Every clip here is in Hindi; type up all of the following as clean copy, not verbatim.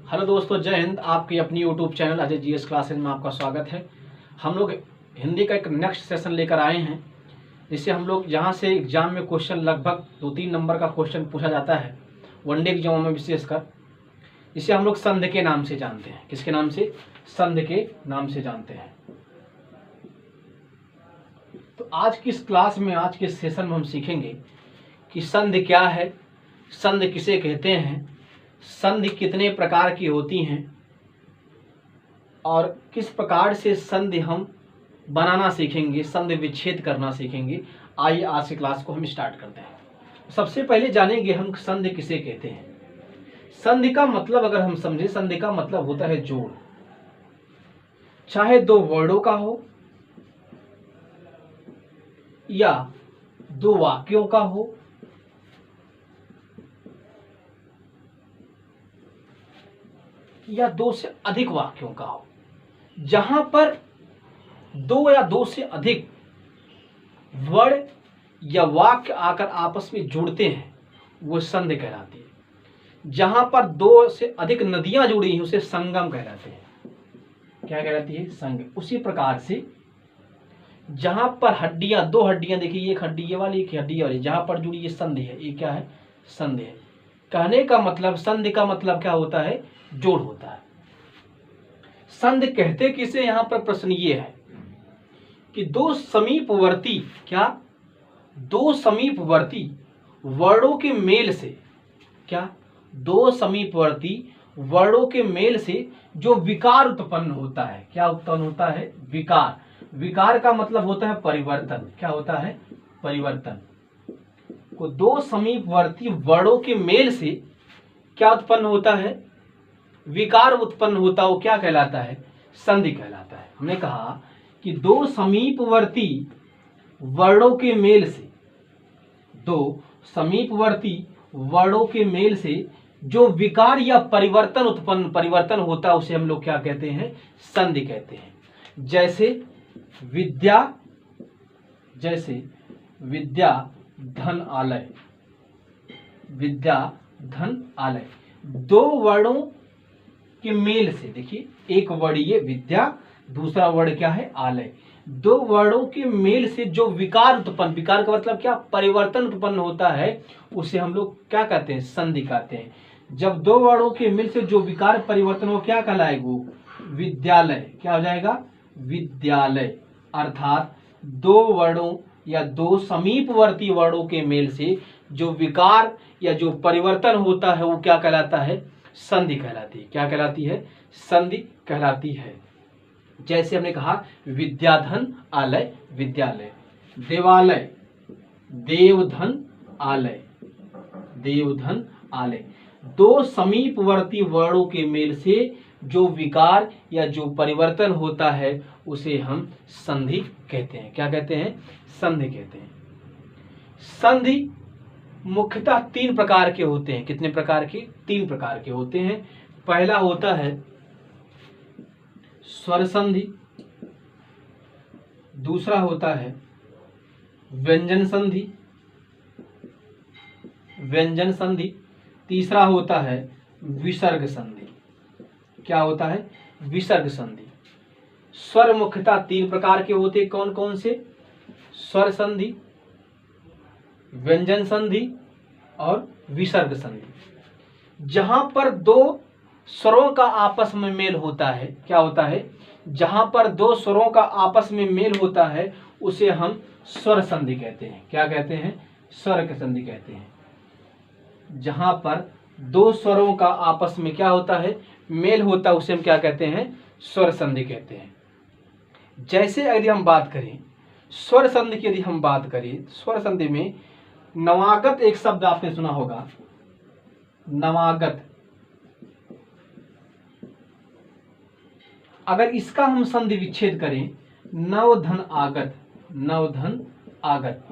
हेलो दोस्तों, जय हिंद। आपकी अपनी YouTube channel Ajay GS classes में आपका स्वागत है। हम लोग हिंदी का एक नेक्स्ट सेशन लेकर आए हैं, जिससे हम लोग यहाँ से एग्जाम में क्वेश्चन लगभग 2-3 नंबर का क्वेश्चन पूछा जाता है वनडे एग्जाम में विशेषकर, जिसे हम लोग संध के नाम से जानते हैं। किसके नाम से? संध के नाम से जानते हैं। तो आज की इस क्लास में, आज के सेशन में हम सीखेंगे कि संधि क्या है, संधि किसे कहते हैं, संधि कितने प्रकार की होती हैं और किस प्रकार से संधि हम बनाना सीखेंगे, संधि विच्छेद करना सीखेंगे। आइए आज की क्लास को हम स्टार्ट करते हैं। सबसे पहले जानेंगे हम संधि किसे कहते हैं। संधि का मतलब अगर हम समझे, संधि का मतलब होता है जोड़, चाहे दो वर्डों का हो या दो वाक्यों का हो या दो से अधिक वाक्यों का हो। जहां पर दो या दो से अधिक वर्ड या वाक्य आकर आपस में जुड़ते हैं वो संधि कहलाती है। जहां पर दो से अधिक नदियां जुड़ी हैं उसे संगम कहलाते हैं। क्या कहलाती है? संगम। उसी प्रकार से जहां पर हड्डियां, दो हड्डियां, देखिए एक हड्डी ये वाली, एक हड्डी ये वाली, जहां पर जुड़ी ये संधि है। ये क्या है? संधि है। कहने का मतलब, संधि का मतलब क्या होता है? जोड़ होता है। संधि कहते किसे? यहां पर प्रश्न ये है कि दो समीपवर्ती, क्या? दो समीपवर्ती वर्णों के मेल से, क्या? दो समीपवर्ती वर्णों के मेल से जो विकार उत्पन्न होता है। क्या उत्पन्न होता है? विकार। विकार का मतलब होता है परिवर्तन। क्या होता है? परिवर्तन। को दो समीपवर्ती वर्णों के मेल से क्या उत्पन्न होता है? विकार उत्पन्न होता हो, क्या कहलाता है? संधि कहलाता है। हमने कहा कि दो समीपवर्ती वर्णों के मेल से, दो समीपवर्ती वर्णों के मेल से जो विकार या परिवर्तन होता है उसे हम लोग क्या कहते हैं? संधि कहते हैं। जैसे विद्या, धन, आलय। विद्या, धन, आलय। दो वर्णों के मेल से, देखिए एक वर्ड ये विद्या, दूसरा वर्ड क्या है? आलय। दो वर्णों के मेल से जो विकार का मतलब क्या? परिवर्तन उत्पन्न होता है उसे हम लोग क्या कहते हैं? संधि कहते हैं। जब दो वर्णों के मेल से जो विकार परिवर्तन हो, क्या कहलाएगा? विद्यालय। क्या हो जाएगा? विद्यालय। अर्थात दो वर्णों या दो समीपवर्ती वर्णों के मेल से जो विकार या जो परिवर्तन होता है वो क्या कहलाता है? संधि कहलाती है। क्या कहलाती है? संधि कहलाती है। जैसे हमने कहा विद्याधन, आलय, विद्यालय। देवालय, देवधन, आलय, देवधन, आलय। दो समीपवर्ती वर्णों के मेल से जो विकार या जो परिवर्तन होता है उसे हम संधि कहते हैं। क्या कहते हैं? संधि कहते हैं। संधि मुख्यतः 3 प्रकार के होते हैं। कितने प्रकार के? 3 प्रकार के होते हैं। पहला होता है स्वर संधि, दूसरा होता है व्यंजन संधि, तीसरा होता है विसर्ग संधि। क्या होता है? विसर्ग संधि। स्वर मुख्यतः 3 प्रकार के होते हैं। कौन कौन से? स्वर संधि, व्यंजन संधि और विसर्ग संधि। जहां पर दो स्वरों का आपस में मेल होता है, क्या होता है? जहां पर दो स्वरों का आपस में मेल होता है उसे हम स्वर संधि कहते हैं। क्या कहते हैं? स्वर संधि कहते हैं। जहां पर दो स्वरों का आपस में क्या होता है? मेल होता है उसे हम क्या कहते हैं? स्वर संधि कहते हैं। जैसे यदि हम बात करें स्वर संधि की, यदि हम बात करें स्वर संधि में नवागत एक शब्द आपने सुना होगा, नवागत। अगर इसका हम संधि विच्छेद करें, नवधन आगत, नवधन आगत।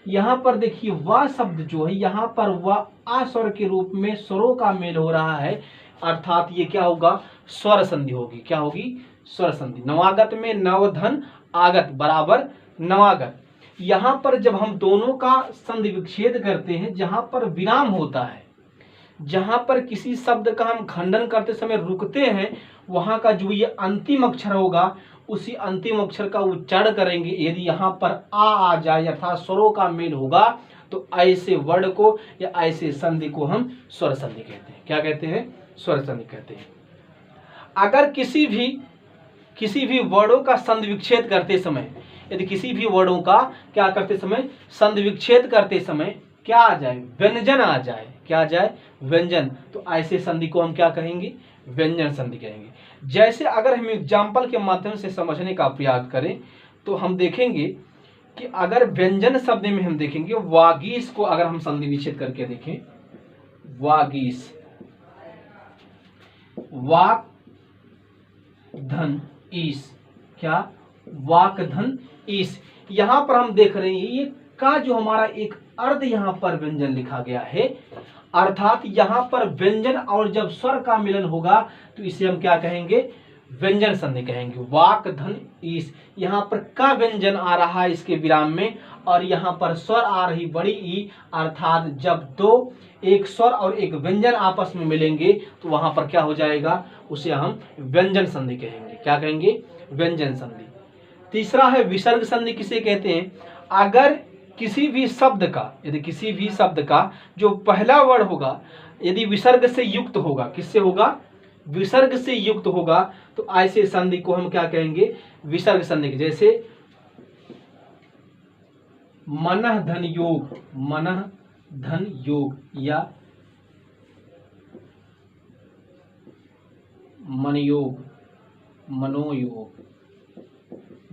यहां पर देखिए वह शब्द जो है, यहां पर वह आ स्वर के रूप में स्वरों का मेल हो रहा है, अर्थात ये क्या होगा? स्वर संधि होगी। क्या होगी? स्वर संधि। नवागत में नवधन आगत बराबर नवागत। यहां पर जब हम दोनों का संधि विच्छेद करते हैं, जहां पर विराम होता है, जहां पर किसी शब्द का हम खंडन करते समय रुकते हैं, वहां का जो ये अंतिम अक्षर होगा उसी अंतिम अक्षर का उच्चारण करेंगे। यदि यहाँ पर आ जाए अर्थात स्वरों का मेल होगा तो ऐसे वर्ड को या ऐसे संधि को हम स्वर संधि कहते हैं। क्या कहते हैं? स्वर संधि कहते हैं। अगर किसी भी वर्डों का संधि विच्छेद करते समय, यदि किसी भी वर्डों का क्या करते समय, संधि विच्छेद करते समय क्या आ जाए? व्यंजन आ जाए। क्या आ जाए? व्यंजन। तो ऐसे संधि को हम क्या कहेंगे? व्यंजन संधि कहेंगे। जैसे अगर हम एग्जाम्पल के माध्यम से समझने का प्रयास करें तो हम देखेंगे कि अगर व्यंजन शब्द में हम देखेंगे वागीश को अगर हम संधि विच्छेद करके देखें, वागीश, वाक धन ईश, क्या? वाक धन ईश। यहां पर हम देख रहे हैं ये का जो हमारा एक अर्ध यहां पर व्यंजन लिखा गया है, अर्थात यहां पर व्यंजन और जब स्वर का मिलन होगा तो इसे हम क्या कहेंगे? व्यंजन संधि कहेंगे। वाक धन ईश, यहाँ पर का व्यंजन आ रहा है इसके विराम में और यहाँ पर स्वर आ रही बड़ी ई, अर्थात जब दो एक स्वर और एक व्यंजन आपस में मिलेंगे तो वहां पर क्या हो जाएगा? उसे हम व्यंजन संधि कहेंगे। क्या कहेंगे? व्यंजन संधि। तीसरा है विसर्ग संधि। किसे कहते हैं? अगर किसी भी शब्द का, यदि किसी भी शब्द का जो पहला वर्ड होगा यदि विसर्ग से युक्त होगा, किससे होगा? विसर्ग से युक्त होगा, तो ऐसे संधि को हम क्या कहेंगे? विसर्ग संधि। जैसे मनः धन योग, मनः धन योग या मनयोग, मनोयोग,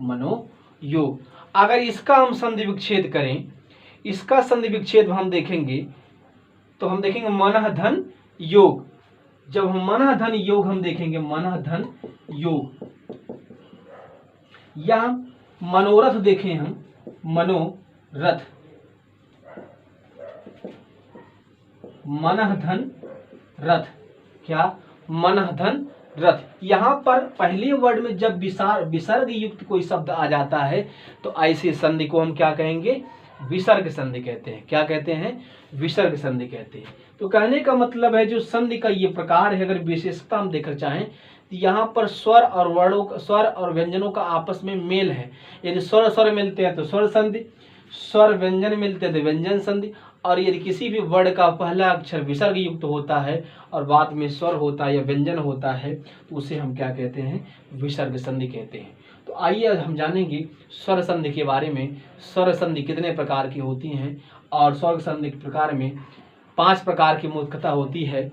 मनोयोग। अगर इसका हम संधि विच्छेद करें, इसका संधि विच्छेद हम देखेंगे तो हम देखेंगे मनः धन योग। जब हम मनः धन योग हम देखेंगे, मनः धन योग, या मनोरथ देखें हम, मनोरथ, मनः धन रथ, क्या? मनः धन रथ। यहां पर पहले वर्ड में जब विसर्ग युक्त कोई शब्द आ जाता है तो ऐसे संधि को हम क्या कहेंगे? विसर्ग संधि कहते हैं। क्या कहते हैं? विसर्ग संधि कहते हैं। तो कहने का मतलब है जो संधि का ये प्रकार है, अगर विशेषता हम देखना चाहें तो यहाँ पर स्वर और वर्णों का, स्वर और व्यंजनों का आपस में मेल है। यदि स्वर स्वर मिलते हैं तो स्वर संधि, स्वर व्यंजन मिलते हैं तो व्यंजन संधि, और यदि किसी भी वर्ड का पहला अक्षर विसर्ग युक्त होता है और बाद में स्वर होता है या व्यंजन होता है तो उसे हम क्या कहते हैं? विसर्ग संधि कहते हैं। तो आइए हम जानेंगे स्वर संधि के बारे में। स्वर संधि कितने प्रकार की होती हैं और स्वर संधि के प्रकार में 5 प्रकार की मुख्यतः होती है।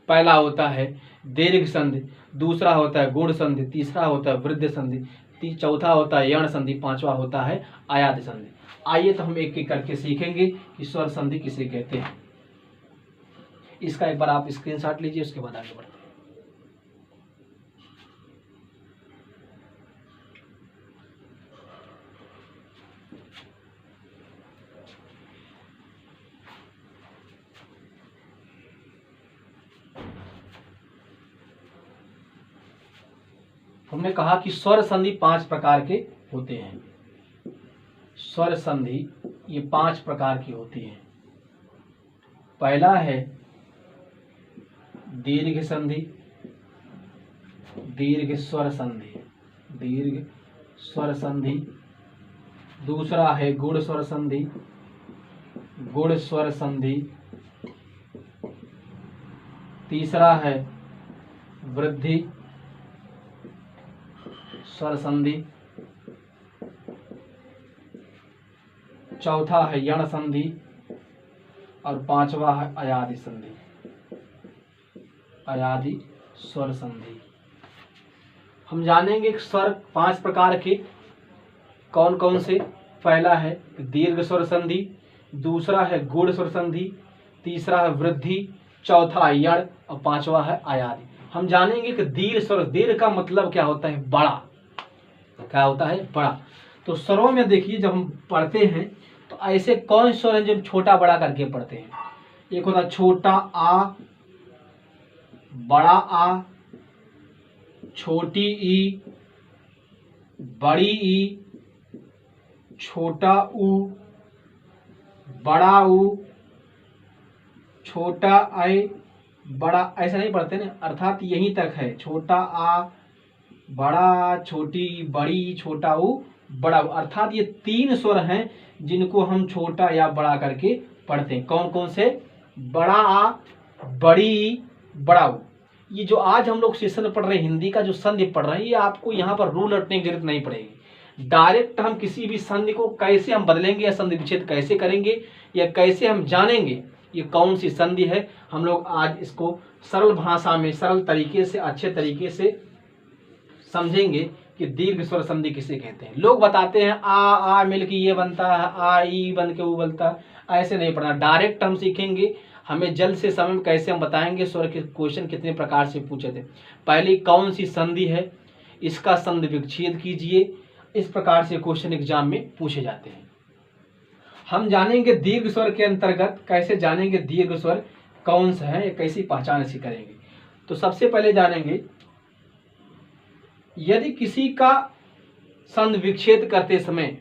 पहला होता है दीर्घ संधि, दूसरा होता है गुण संधि, तीसरा होता है वृद्धि संधि, चौथा होता है यण संधि, पांचवा होता है आयाति संधि। आइए तो हम एक एक करके सीखेंगे कि स्वर संधि किसे कहते हैं। इसका एक बार आप स्क्रीनशॉट लीजिए, उसके बाद आगे बढ़ते हैं। हमने कहा कि स्वर संधि 5 प्रकार के होते हैं। स्वर संधि ये 5 प्रकार की होती है। पहला है दीर्घ संधि, दीर्घ स्वर संधि, दीर्घ स्वर संधि। दूसरा है गुण स्वर संधि, गुण स्वर संधि। तीसरा है वृद्धि स्वर संधि। चौथा है यण संधि और पांचवा है अयादि संधि, अयादि स्वर संधि। हम जानेंगे स्वर 5 प्रकार के कौन कौन से। पहला है दीर्घ स्वर संधि, दूसरा है गुण स्वर संधि, तीसरा है वृद्धि, चौथा है यण और पांचवा है अयादि। हम जानेंगे कि दीर्घ स्वर, दीर्घ का मतलब क्या होता है? बड़ा। क्या होता है? बड़ा। तो स्वरों में देखिए जब हम पढ़ते हैं तो ऐसे कौन स्वर हैं जो छोटा बड़ा करके पढ़ते हैं? एक होता है छोटा आ, बड़ा आ, छोटी ई, बड़ी ई, छोटा ऊ, बड़ा ऊ, छोटा आई बड़ा, ऐसा नहीं पढ़ते ना, अर्थात यहीं तक है, छोटा आ बड़ा, छोटी बड़ी, छोटा ऊ बड़ा ऊ, अर्थात ये 3 स्वर हैं जिनको हम छोटा या बड़ा करके पढ़ते हैं। कौन कौन से? बड़ा आ, बड़ी, बड़ा ऊ। ये जो आज हम लोग सेशन पढ़ रहे हैं, हिंदी का जो संधि पढ़ रहे हैं, ये आपको यहाँ पर रूल रटने की जरूरत नहीं पड़ेगी। डायरेक्ट हम किसी भी संधि को कैसे हम बदलेंगे या संधि विच्छेद कैसे करेंगे या कैसे हम जानेंगे ये कौन सी संधि है, हम लोग आज इसको सरल भाषा में सरल तरीके से अच्छे तरीके से समझेंगे कि दीर्घ स्वर संधि किसे कहते हैं। लोग बताते हैं आ मिल के ये बनता है, आ ई बन के वो बनता है, ऐसे नहीं पढ़ना। डायरेक्ट हम सीखेंगे, हमें जल्द से समय में कैसे हम बताएंगे स्वर के क्वेश्चन कितने प्रकार से पूछे थे। पहले कौन सी संधि है, इसका संधि विच्छेद कीजिए, इस प्रकार से क्वेश्चन एग्जाम में पूछे जाते हैं। हम जानेंगे दीर्घ स्वर के अंतर्गत, कैसे जानेंगे दीर्घ स्वर कौन सा है, कैसी पहचान ऐसी करेंगे। तो सबसे पहले जानेंगे, यदि किसी का संधि विच्छेद करते समय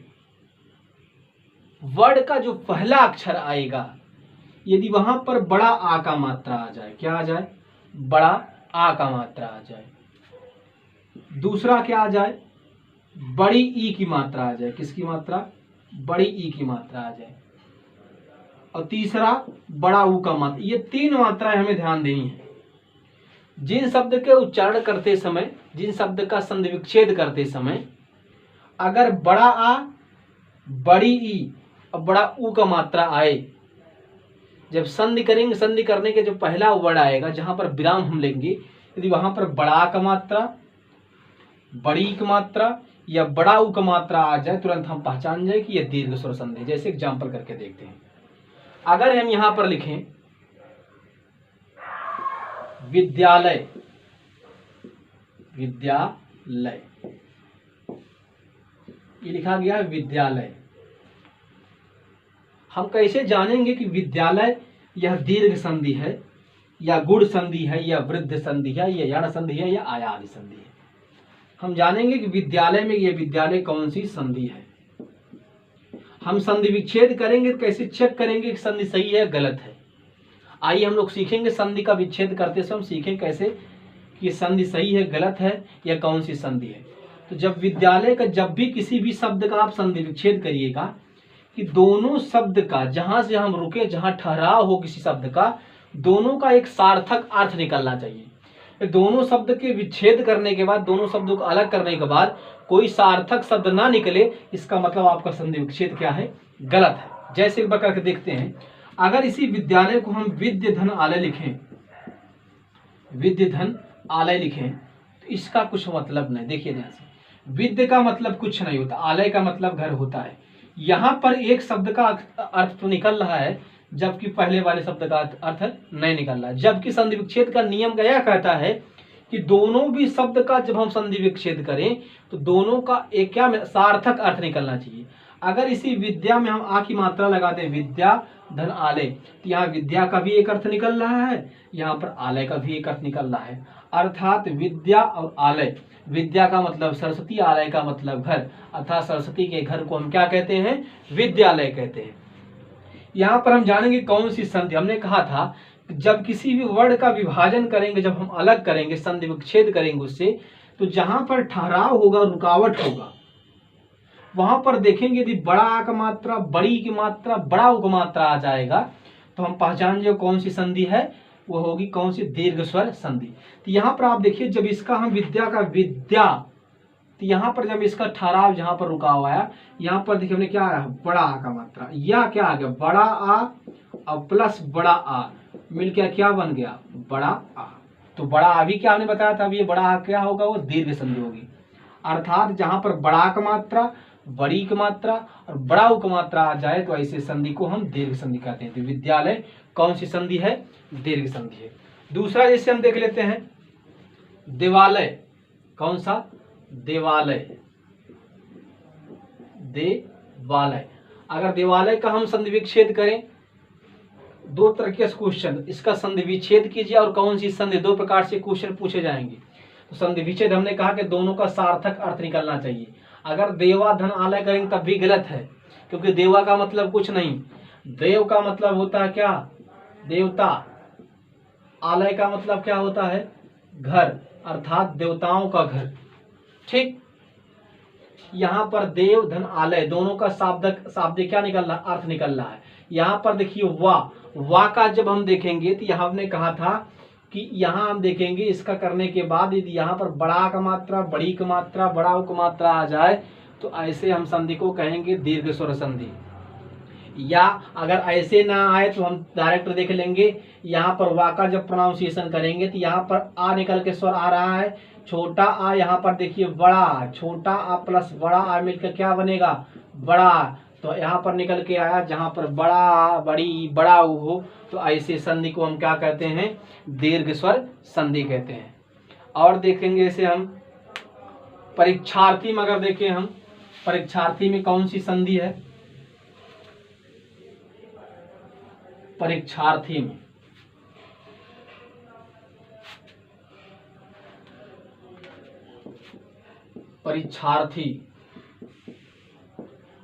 वर्ड का जो पहला अक्षर आएगा, यदि वहां पर बड़ा आ का मात्रा आ जाए, क्या आ जाए? बड़ा आ का मात्रा आ जाए। दूसरा क्या आ जाए? बड़ी ई की मात्रा आ जाए। किसकी मात्रा? बड़ी ई की मात्रा आ जाए। और तीसरा बड़ा ऊ का मात्रा। ये 3 मात्राएं हमें ध्यान देनी है। जिन शब्द के उच्चारण करते समय, जिन शब्द का संधि विच्छेद करते समय अगर बड़ा आ, बड़ी ई और बड़ा ऊ का मात्रा आए, जब संधि करेंगे, संधि करने के जो पहला वर्ड आएगा जहां पर विराम हम लेंगे, यदि वहां पर बड़ा का मात्रा, बड़ी की मात्रा या बड़ा ऊ का मात्रा आ जाए, तुरंत हम पहचान जाए कि यह दीर्घ स्वर संधि। जैसे एग्जाम्पल करके देखते हैं। अगर हम यहां पर लिखें विद्यालय, विद्यालय, ये लिखा गया है विद्यालय। हम कैसे जानेंगे कि विद्यालय यह दीर्घ संधि है या गुण संधि है या वृद्ध संधि है या यण संधि है या आया आदि संधि है? हम जानेंगे कि विद्यालय में यह विद्यालय कौन सी संधि है। हम संधि विच्छेद करेंगे तो कैसे चेक करेंगे कि संधि सही है गलत है? आइए हम लोग सीखेंगे, संधि का विच्छेद करते समय हम सीखें कैसे कि संधि सही है गलत है या कौन सी संधि है। तो जब विद्यालय का, जब भी किसी भी शब्द का आप संधि विच्छेद करिएगा कि दोनों शब्द का, जहां से हम रुके, जहां ठहराव हो किसी शब्द का, दोनों का एक सार्थक अर्थ निकलना चाहिए। दोनों शब्द के विच्छेद करने के बाद, दोनों शब्दों को अलग करने के बाद कोई सार्थक शब्द ना निकले, इसका मतलब आपका संधि विच्छेद क्या है? गलत है। जैसे एक बार करके देखते हैं। अगर इसी विद्यालय को हम विद्य धन आलय लिखें, विद्य धन आलय लिखें, तो इसका कुछ मतलब नहीं। देखिए ध्यान से, विद्य का मतलब कुछ नहीं होता, आलय का मतलब घर होता है। यहां पर एक शब्द का अर्थ तो निकल रहा है, जबकि पहले वाले शब्द का अर्थ नहीं निकल रहा है। जबकि संधि विच्छेद का नियम क्या कहता है कि दोनों भी शब्द का जब हम संधि विच्छेद करें तो दोनों का एक क्या सार्थक अर्थ निकलना चाहिए। अगर इसी विद्या में हम आ की मात्रा लगाते हैं, विद्या धन आलय, तो यहाँ विद्या का भी एक अर्थ निकल रहा है, यहाँ पर आलय का भी एक अर्थ निकल रहा है। अर्थात विद्या और आलय, विद्या का मतलब सरस्वती, आलय का मतलब घर, अर्थात सरस्वती के घर को हम क्या कहते हैं? विद्यालय कहते हैं। यहाँ पर हम जानेंगे कौन सी संधि। हमने कहा था जब किसी भी वर्ड का विभाजन करेंगे, जब हम अलग करेंगे, संधि विच्छेद करेंगे उससे, तो जहां पर ठहराव होगा, रुकावट होगा, वहां पर देखेंगे यदि बड़ा आ का मात्रा, बड़ी की मात्रा, बड़ा ऊ का मात्रा आ जाएगा, तो हम पहचान जो कौन सी संधि है, वो होगी कौन सी? दीर्घ स्वर संधि। तो यहाँ पर आप देखिए, जब इसका हम विद्या का विद्या, तो यहाँ पर जब इसका ठहराव जहां पर रुका हुआ है, यहाँ पर देखिए हमने क्या आ रहा है? बड़ा आ का मात्रा, या क्या आ गया? बड़ा आ और प्लस बड़ा आ मिल के क्या बन गया? बड़ा आ। तो बड़ा आ भी क्या हमने बताया था, अब ये बड़ा आ क्या होगा? वो दीर्घ संधि होगी। अर्थात जहां पर बड़ा का मात्रा, बड़ी की मात्रा और बड़ा ऊ की मात्रा आ जाए, तो ऐसे संधि को हम दीर्घ संधि कहते हैं। तो विद्यालय कौन सी संधि है? दीर्घ संधि है। दूसरा जैसे हम देख लेते हैं देवालय। कौन सा? देवालय, देवालय। अगर देवालय का हम संधि विच्छेद करें, 2 तरह के क्वेश्चन, इसका संधि विच्छेद कीजिए और कौन सी संधि, 2 प्रकार से क्वेश्चन पूछे जाएंगे। तो संधि विच्छेद हमने कहा कि दोनों का सार्थक अर्थ निकलना चाहिए। अगर देवा धन आलय करेंगे तब भी गलत है, क्योंकि देवा का मतलब कुछ नहीं, देव का मतलब होता है क्या? देवता, आलय का मतलब क्या होता है? घर, अर्थात देवताओं का घर। ठीक, यहाँ पर देव धन आलय दोनों का शाब्दिक क्या निकल रहा, अर्थ निकल रहा है। यहाँ पर देखिए वा का जब हम देखेंगे तो यहाँ हमने कहा था कि यहाँ हम देखेंगे इसका करने के बाद यदि यहाँ पर बड़ा का मात्रा, बड़ी का मात्रा, बड़ा का मात्रा आ जाए तो ऐसे हम संधि को कहेंगे दीर्घ स्वर संधि। या अगर ऐसे ना आए तो हम डायरेक्ट देख लेंगे, यहाँ पर वा का जब प्रोनाउंसिएशन करेंगे तो यहाँ पर आ निकल के स्वर आ रहा है, छोटा आ, यहाँ पर देखिए बड़ा, छोटा आ प्लस बड़ा आ मिलकर क्या बनेगा? बड़ा। तो यहाँ पर निकल के आया जहाँ पर बड़ा, बड़ी, बड़ा हो, तो ऐसे संधि को हम क्या कहते हैं? दीर्घ स्वर संधि कहते हैं। और देखेंगे इसे हम परीक्षार्थी में, अगर देखें हम परीक्षार्थी में कौन सी संधि है? परीक्षार्थी में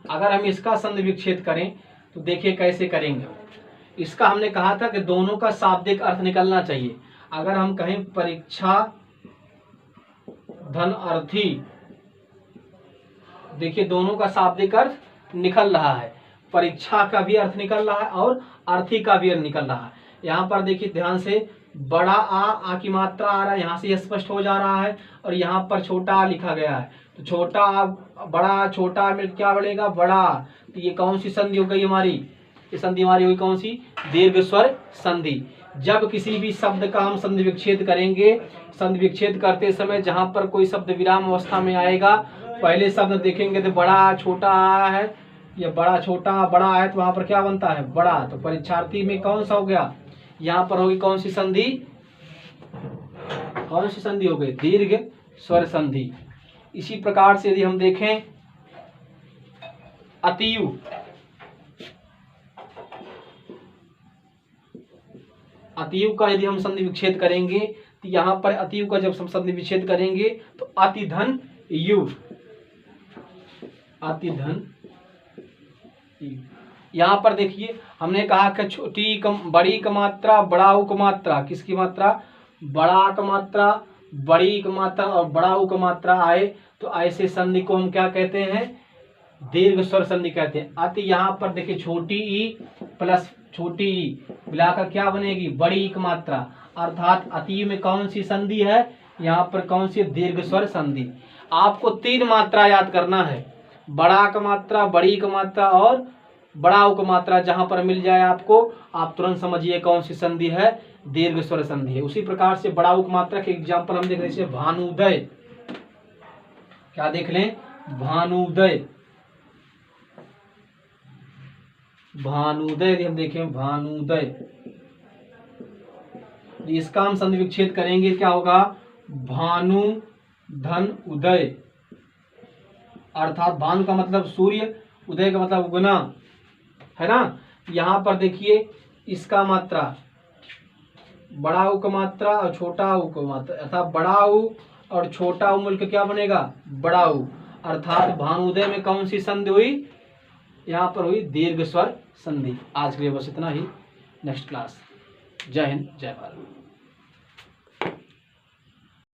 अगर हम इसका संधि विच्छेद करें तो देखिए कैसे करेंगे। इसका हमने कहा था कि दोनों का शाब्दिक अर्थ निकलना चाहिए। अगर हम कहें परीक्षा धन अर्थी, देखिए दोनों का शाब्दिक अर्थ निकल रहा है, परीक्षा का भी अर्थ निकल रहा है और अर्थी का भी अर्थ निकल रहा है। यहाँ पर देखिए ध्यान से, बड़ा आ की मात्रा आ रहा है, यहाँ से स्पष्ट हो जा रहा है, और यहाँ पर छोटा आ लिखा गया है, तो छोटा आ बड़ा, छोटा आ में क्या बढ़ेगा? बड़ा। तो ये कौन सी संधि हो गई हमारी? ये संधि हमारी हुई कौन सी? दीर्घ स्वर संधि। जब किसी भी शब्द का हम संधि विच्छेद करेंगे, संधि विच्छेद करते समय जहाँ पर कोई शब्द विराम अवस्था में आएगा, पहले शब्द देखेंगे तो बड़ा छोटा आ है, या बड़ा छोटा बड़ा है, तो वहां पर क्या बनता है? बड़ा। तो परीक्षार्थी में कौन सा हो गया? यहाँ पर होगी कौन सी संधि? कौन सी संधि हो गई? दीर्घ स्वर संधि। इसी प्रकार से यदि हम देखें अतियु, अतियु का यदि हम संधि विच्छेद करेंगे तो यहाँ पर अतियु का जब हम संधि विच्छेद करेंगे तो अति धन यु, अति धन। यहाँ पर देखिए हमने कहा कि छोटी बड़ी का मात्रा, बड़ाऊ का मात्रा, किसकी मात्रा? बड़ा का मात्रा, बड़ी का मात्रा और बड़ाऊ का मात्रा आए तो ऐसे संधि को हम क्या कहते हैं? दीर्घ स्वर संधि कहते हैं। अति यहाँ पर देखिए छोटी ई प्लस छोटी ई मिलाकर क्या बनेगी? बड़ी का मात्रा, अर्थात अति में कौन सी संधि है? यहाँ पर कौन सी? दीर्घ स्वर संधि। आपको 3 मात्रा याद करना है, बड़ा का मात्रा, बड़ी का मात्रा और बड़ाऊ का मात्रा। जहां पर मिल जाए आपको, आप तुरंत समझिए कौन सी संधि है? दीर्घ स्वर संधि है। उसी प्रकार से बड़ाऊ की मात्रा के एग्जाम्पल हम देख रहे हैं, भानुदय। क्या देख लें? भानुदय। भानुदय यदि हम देखें, भानुदय, इसका हम संधि विच्छेद करेंगे, क्या होगा? भानु धन उदय, अर्थात भानु का मतलब सूर्य, उदय का मतलब उगना, है ना। यहाँ पर देखिए इसका मात्रा, बड़ा ऊ का मात्रा और छोटा ऊ का मात्रा, अर्थात बड़ा ऊ और छोटा ऊ मिलकर क्या बनेगा? बड़ा ऊ। अर्थात भानुदय में कौन सी संधि हुई? यहाँ पर हुई दीर्घ स्वर संधि। आज के लिए बस इतना ही। Next class. जय हिंद, जय भारत।